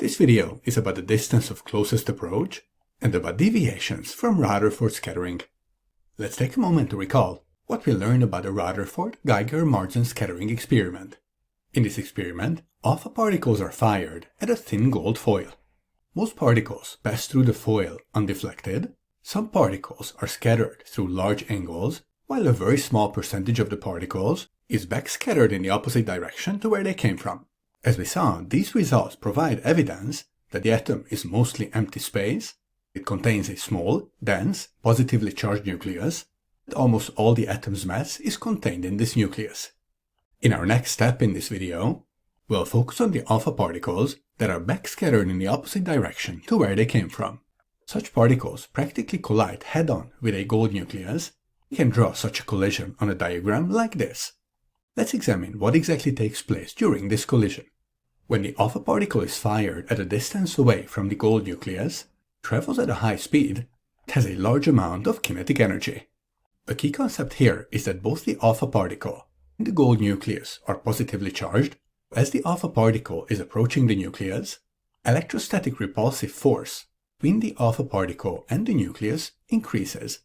This video is about the distance of closest approach and about deviations from Rutherford scattering. Let's take a moment to recall what we learned about the Rutherford-Geiger-Martin scattering experiment. In this experiment, alpha particles are fired at a thin gold foil. Most particles pass through the foil undeflected. Some particles are scattered through large angles, while a very small percentage of the particles is backscattered in the opposite direction to where they came from. As we saw, these results provide evidence that the atom is mostly empty space. It contains a small, dense, positively charged nucleus, and almost all the atom's mass is contained in this nucleus. In our next step in this video, we'll focus on the alpha particles that are backscattered in the opposite direction to where they came from. Such particles practically collide head-on with a gold nucleus. We can draw such a collision on a diagram like this. Let's examine what exactly takes place during this collision. When the alpha particle is fired at a distance away from the gold nucleus, travels at a high speed, it has a large amount of kinetic energy. A key concept here is that both the alpha particle and the gold nucleus are positively charged. As the alpha particle is approaching the nucleus, electrostatic repulsive force between the alpha particle and the nucleus increases.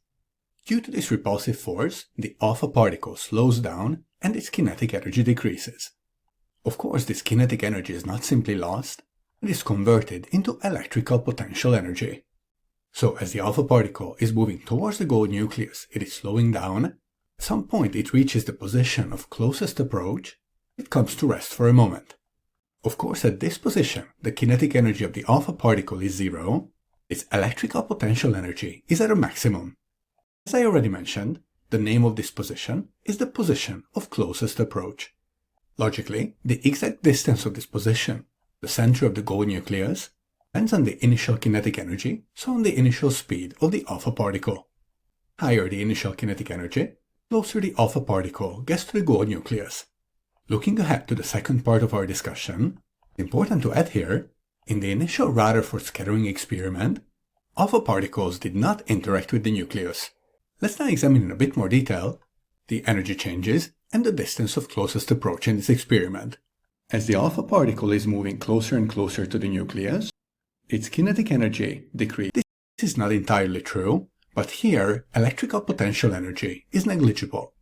Due to this repulsive force, the alpha particle slows down and its kinetic energy decreases. Of course, this kinetic energy is not simply lost, it is converted into electrical potential energy. So as the alpha particle is moving towards the gold nucleus, it is slowing down. At some point it reaches the position of closest approach. It comes to rest for a moment. Of course, at this position, the kinetic energy of the alpha particle is zero. Its electrical potential energy is at a maximum. As I already mentioned, the name of this position is the position of closest approach. Logically, the exact distance of this position, the center of the gold nucleus, depends on the initial kinetic energy, so on the initial speed of the alpha particle. Higher the initial kinetic energy, closer the alpha particle gets to the gold nucleus. Looking ahead to the second part of our discussion, it's important to add here, in the initial Rutherford scattering experiment, alpha particles did not interact with the nucleus. Let's now examine in a bit more detail the energy changes and the distance of closest approach in this experiment. As the alpha particle is moving closer and closer to the nucleus, its kinetic energy decreases. This is not entirely true, but here electrical potential energy is negligible.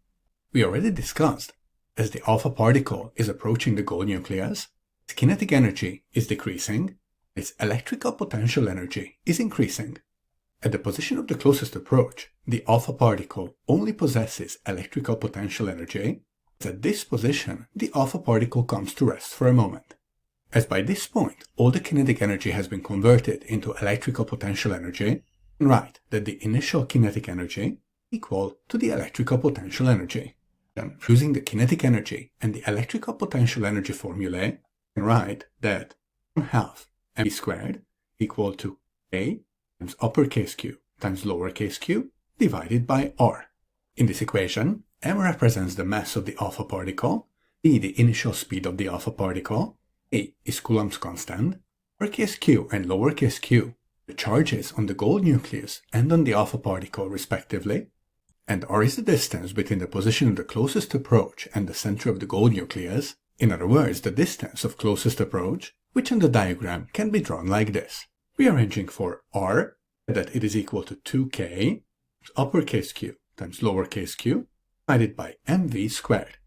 We already discussed, as the alpha particle is approaching the gold nucleus, its kinetic energy is decreasing, its electrical potential energy is increasing. At the position of the closest approach, the alpha particle only possesses electrical potential energy. At this position, the alpha particle comes to rest for a moment. As by this point, all the kinetic energy has been converted into electrical potential energy, and write that the initial kinetic energy equal to the electrical potential energy. Then, using the kinetic energy and the electrical potential energy formulae, we can write that 1/2 mv squared equal to A times uppercase Q times lowercase q divided by r. In this equation, m represents the mass of the alpha particle, b the initial speed of the alpha particle, a is Coulomb's constant, uppercase q and lowercase q, the charges on the gold nucleus and on the alpha particle respectively, and r is the distance between the position of the closest approach and the center of the gold nucleus, in other words, the distance of closest approach, which on the diagram can be drawn like this. Rearranging for r, that it is equal to 2k uppercase q times lowercase q divided by mv squared.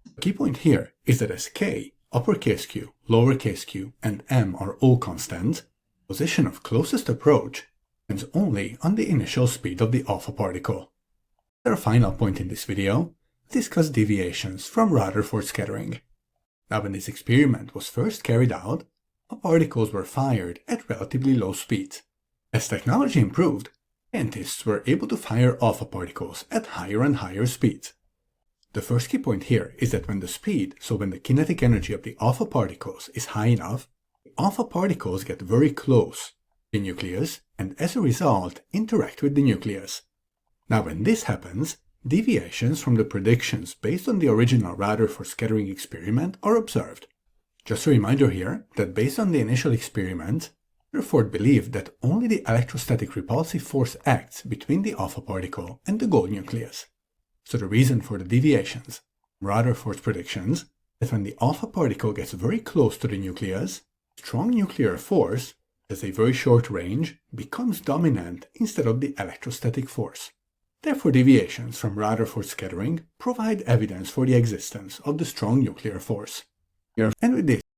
The key point here is that as k, uppercase q, lowercase q, and m are all constants, the position of closest approach depends only on the initial speed of the alpha particle. At our final point in this video, let's discuss deviations from Rutherford scattering. Now, when this experiment was first carried out, alpha particles were fired at relatively low speeds. As technology improved, scientists were able to fire alpha particles at higher and higher speeds. The first key point here is that when the speed, so when the kinetic energy of the alpha particles is high enough, the alpha particles get very close to the nucleus and as a result interact with the nucleus. Now when this happens, deviations from the predictions based on the original Rutherford scattering experiment are observed. Just a reminder here that based on the initial experiment, Rutherford believed that only the electrostatic repulsive force acts between the alpha particle and the gold nucleus. So the reason for the deviations from Rutherford's predictions is that when the alpha particle gets very close to the nucleus, Strong nuclear force, as a very short range, becomes dominant instead of the electrostatic force. Therefore, deviations from Rutherford scattering provide evidence for the existence of the strong nuclear force. And with this,